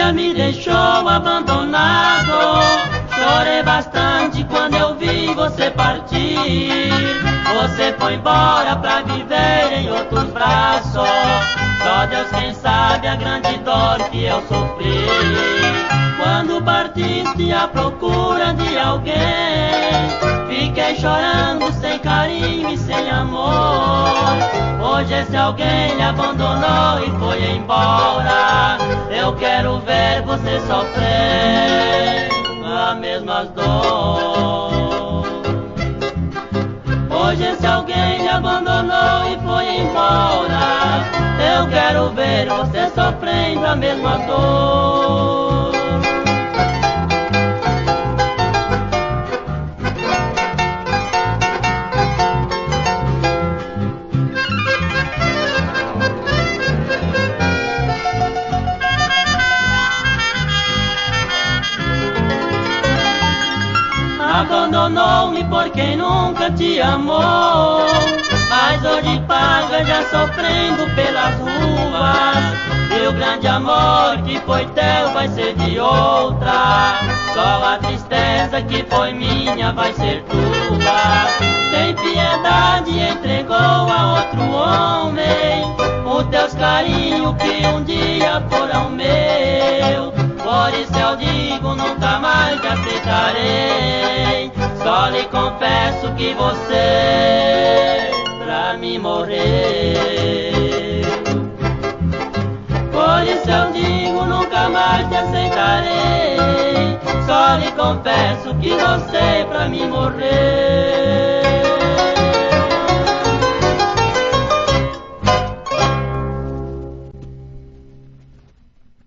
dia me deixou abandonado. Chorei bastante quando eu vi você partir. Você foi embora pra viver em outros braços. Só Deus quem sabe a grande dor que eu sofri. Quando partiste à procura de alguém, fiquei chorando sem carinho e sem amor. Hoje esse alguém lhe abandonou e foi embora. Eu quero ver você sofrer a mesma dor. Hoje esse alguém lhe abandonou e foi embora. Eu quero ver você sofrendo a mesma dor. Abandonou-me por quem nunca te amou, mas hoje paga já sofrendo pelas ruas. E o grande amor que foi teu vai ser de outra. Só a tristeza que foi minha vai ser tua. Sem piedade entregou a outro homem os teus carinhos que um dia foram meu. Por isso eu digo, nunca mais te aceitarei. Só lhe confesso que você pra mim morreu. Por isso eu digo, nunca mais te aceitarei. Só lhe confesso que você pra mim morreu.